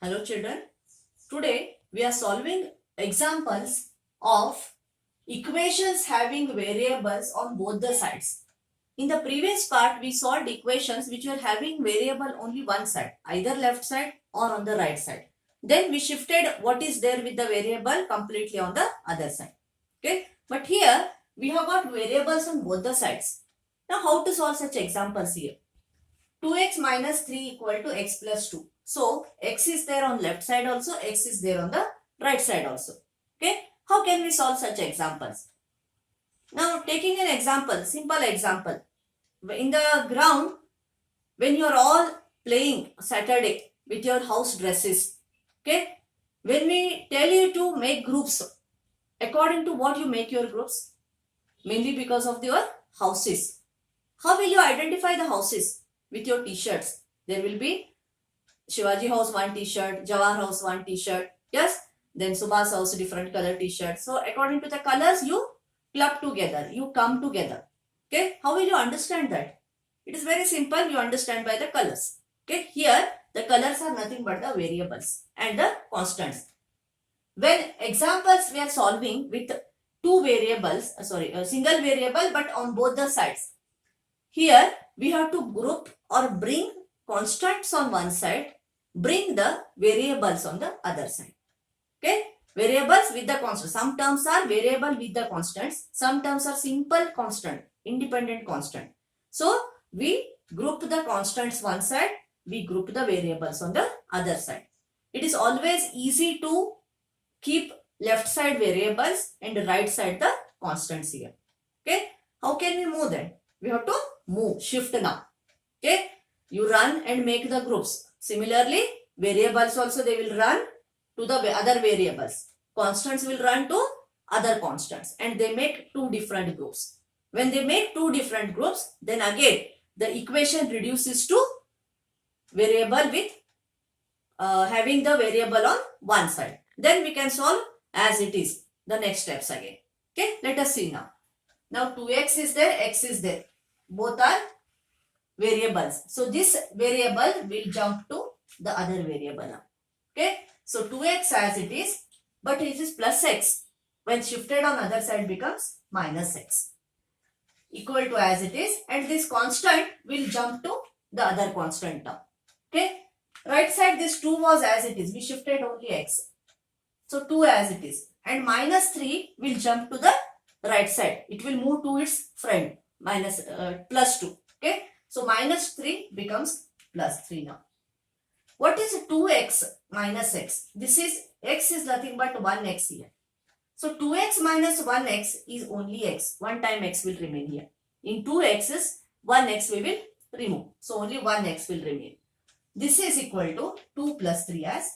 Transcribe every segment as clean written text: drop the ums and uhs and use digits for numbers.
Hello children, today we are solving examples of equations having variables on both the sides. In the previous part we solved equations which were having variable only one side, either left side or on the right side. Then we shifted what is there with the variable completely on the other side. Okay, but here we have got variables on both the sides. Now how to solve such examples here? 2x minus 3 equal to x plus 2. So, x is there on left side also, x is there on the right side also. Okay. How can we solve such examples? Now, taking an example, simple example. In the ground, when you are all playing Saturday with your house dresses, okay, when we tell you to make groups, according to what you make your groups? Mainly because of your houses. How will you identify the houses? With your t-shirts. There will be Shivaji house one t-shirt, Jawahar house one t-shirt. Yes. Then Subhas house different color t-shirt. So according to the colors you club together. You come together. Okay. How will you understand that? It is very simple. You understand by the colors. Okay. Here the colors are nothing but the variables and the constants. When examples we are solving with two variables, a single variable but on both the sides. Here we have to group or bring constants on one side, bring the variables on the other side. Okay, variables with the constants. Some terms are variable with the constants, some terms are simple constant, independent constant. So we group the constants one side, we group the variables on the other side. It is always easy to keep left side variables and right side the constants here. Okay, how can we move then? We have to move, shift now. Okay, you run and make the groups. Similarly, variables also they will run to the other variables. Constants will run to other constants and they make two different groups. When they make two different groups, then again the equation reduces to variable with having the variable on one side. Then we can solve as it is the next steps again. Okay, let us see now. Now 2x is there, x is there. Both are variables. So this variable will jump to the other variable now. Okay, so 2x as it is, but it is plus x. When shifted on other side becomes minus x. Equal to as it is, and this constant will jump to the other constant now. Okay, right side this 2 was as it is, we shifted only x. So 2 as it is, and minus 3 will jump to the right side. It will move to its friend, minus plus 2. Okay, so minus 3 becomes plus 3 now. What is 2x minus x? This is x is nothing but 1x here. So 2x minus 1x is only x. One time x will remain here. In 2x's, 1x we will remove. So only 1x will remain. This is equal to 2 plus 3 as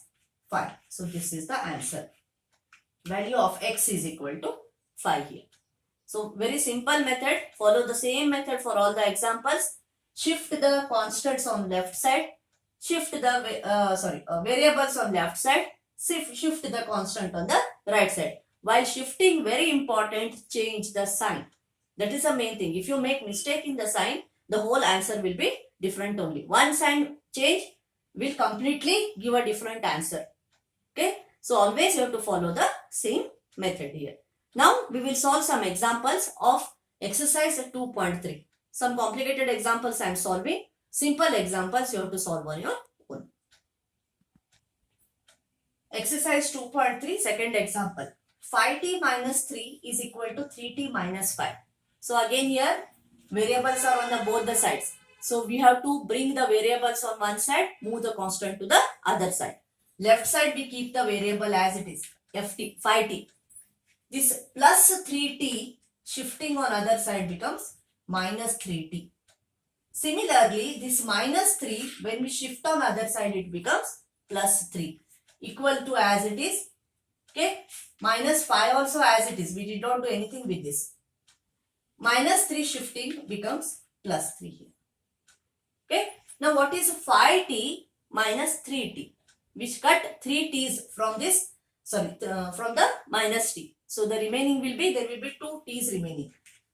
5. So this is the answer. Value of x is equal to 5 here. So very simple method. Follow the same method for all the examples. Shift the constants on left side. Shift the variables on left side. Shift the constant on the right side. While shifting, very important, change the sign. That is the main thing. If you make mistake in the sign, the whole answer will be different only. One sign change will completely give a different answer. Okay. So always you have to follow the same method here. Now we will solve some examples of exercise 2.3. Some complicated examples I am solving. Simple examples you have to solve on your own. Exercise 2.3, second example. 5t minus 3 is equal to 3t minus 5. So again here variables are on both the sides. So we have to bring the variables on one side, move the constant to the other side. Left side we keep the variable as it is, ft, 5t. This plus 3t shifting on other side becomes minus 3t. Similarly, this minus 3 when we shift on other side it becomes plus 3 equal to as it is. Okay, minus 5 also as it is. We did not do anything with this. Minus 3 shifting becomes plus 3 here. Okay, now what is 5t minus 3t? Which cut 3 t's from this, from the minus t. So the remaining will be, there will be 2 t's remaining.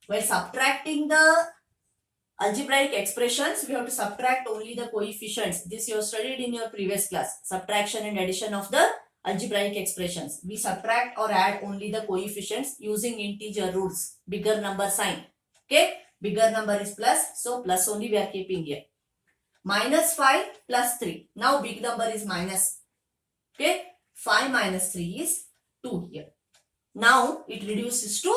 While subtracting the algebraic expressions, we have to subtract only the coefficients. This you have studied in your previous class. Subtraction and addition of the algebraic expressions. We subtract or add only the coefficients using integer rules. Bigger number sign. Okay. Bigger number is plus. So plus only we are keeping here. Minus 5 plus 3. Now big number is minus. Okay. 5 minus 3 is 2 here. Now it reduces to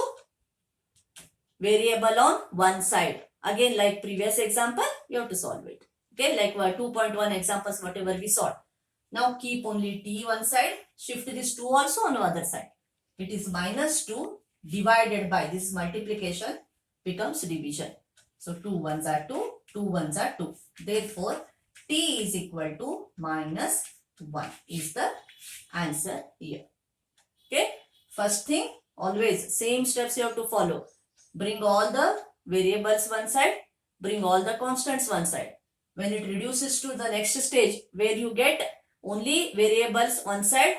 variable on one side. Again, like previous example, you have to solve it. Okay, like 2.1 examples, whatever we solved. Now keep only t one side, shift this 2 also on the other side. It is minus 2 divided by, this multiplication becomes division. So 2 ones are 2, 2 ones are 2. Therefore, t is equal to minus 1 is the answer here. Okay, first thing, always same steps you have to follow. Bring all the variables one side, bring all the constants one side. When it reduces to the next stage where you get only variables one side,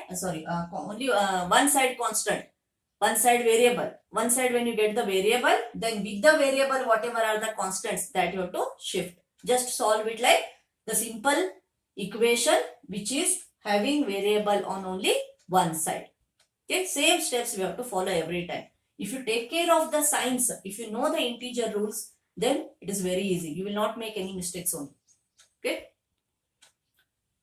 only one side constant, one side variable. One side when you get the variable, then with the variable whatever are the constants that you have to shift. Just solve it like the simple equation which is having variable on only one side. Okay, same steps we have to follow every time. If you take care of the signs, if you know the integer rules, then it is very easy. You will not make any mistakes only. Okay.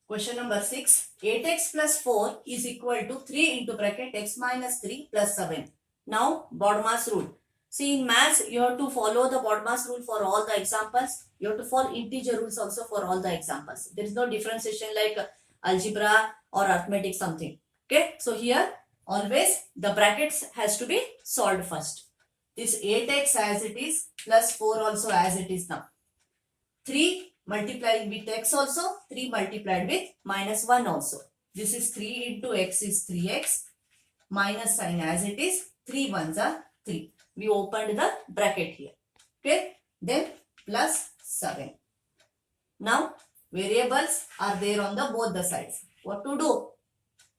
Question number 6. 8x plus 4 is equal to 3 into bracket x minus 3 plus 7. Now, BODMAS rule. See, in maths, you have to follow the BODMAS rule for all the examples. You have to follow integer rules also for all the examples. There is no differentiation like algebra or arithmetic something. Okay. So, here, always the brackets has to be solved first. This 8x as it is plus 4 also as it is now. 3 multiplied with x also, 3 multiplied with minus 1 also. This is 3 into x is 3x, minus sign as it is, 3 ones are 3. We opened the bracket here. Okay, then plus 7. Now variables are there on the both the sides. What to do?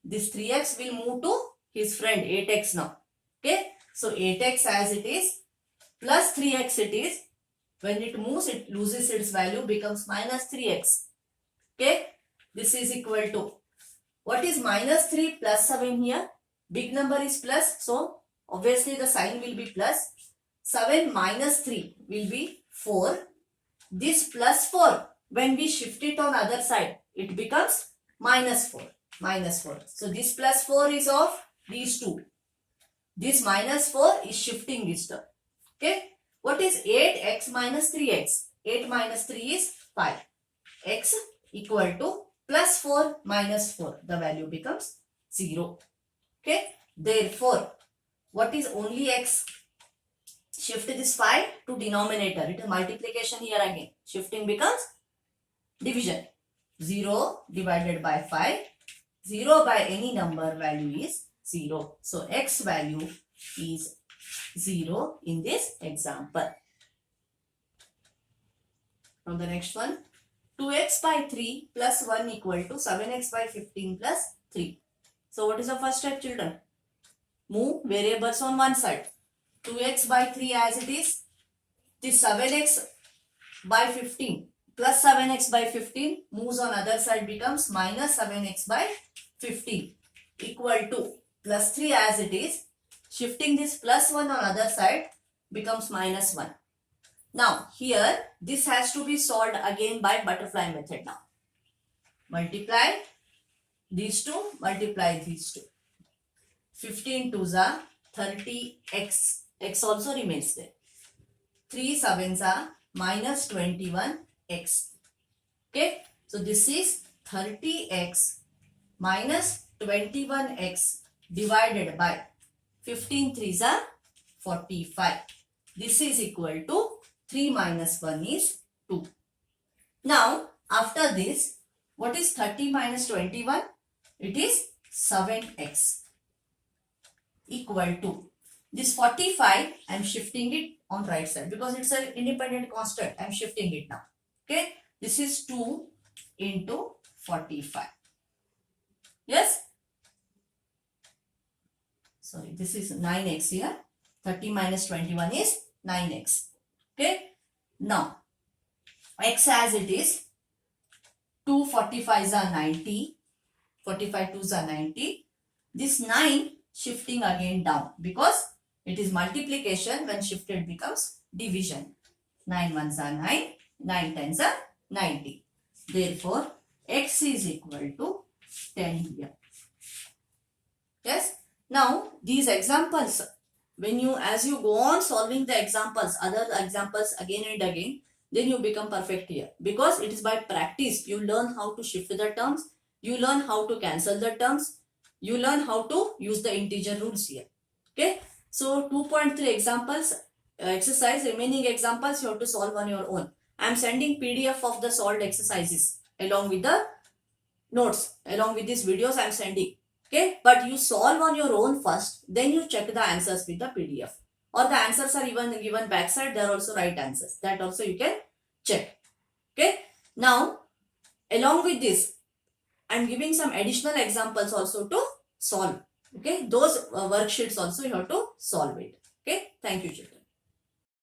This 3x will move to his friend 8x now. Okay, so 8x as it is plus 3x it is. When it moves, it loses its value, becomes minus 3x. Okay, this is equal to, what is minus 3 plus 7 here? Big number is plus, so obviously the sign will be plus. 7 minus 3 will be 4. This plus 4, when we shift it on other side, it becomes minus 4. Minus 4. So this plus 4 is of these two. This minus 4 is shifting this term. Okay. What is 8x minus 3x? 8 minus 3 is 5. X equal to plus 4 minus 4. The value becomes 0. Okay. Therefore, what is only x? Shift this 5 to denominator. It is multiplication here again. Shifting becomes division. 0 divided by 5. 0 by any number value is 0. So, x value is 0 in this example. Now the next one, 2x by 3 plus 1 equal to 7x by 15 plus 3. So what is the first step, children? Move variables on one side. 2x by 3 as it is. This 7x by 15 plus 7x by 15 moves on other side, becomes minus 7x by 15 equal to plus 3 as it is. Shifting this plus 1 on other side becomes minus 1. Now here this has to be solved again by butterfly method now. Multiply these two, multiply these two. 15 twos are 30x. X also remains there. 3 sevens are minus 21x. Okay. So this is 30x minus 21x divided by 15 threes are 45. This is equal to 3 minus 1 is 2. Now, after this, what is 30 minus 21? It is 7x equal to this 45. I am shifting it on right side because it's an independent constant. I am shifting it now. Okay. This is 2 into 45. Yes. Sorry, this is 9x here. 30 minus 21 is 9x. Okay. Now, x as it is, 2 45s are 90, 45 2s are 90. This 9 shifting again down because it is multiplication. When shifted becomes division. 9 ones are 9, 9 tens are 90. Therefore, x is equal to 10 here. Yes. Now, these examples, when you, as you go on solving the examples, other examples again and again, then you become perfect here. Because it is by practice, you learn how to shift the terms, you learn how to cancel the terms, you learn how to use the integer rules here. Okay. So, 2.3 examples, exercise, remaining examples you have to solve on your own. I am sending PDF of the solved exercises along with the notes, along with these videos I am sending. Okay, but you solve on your own first, then you check the answers with the PDF. Or the answers are even given backside, they are also right answers. That also you can check. Okay, now along with this, I am giving some additional examples also to solve. Okay, those worksheets also you have to solve it. Okay, thank you children.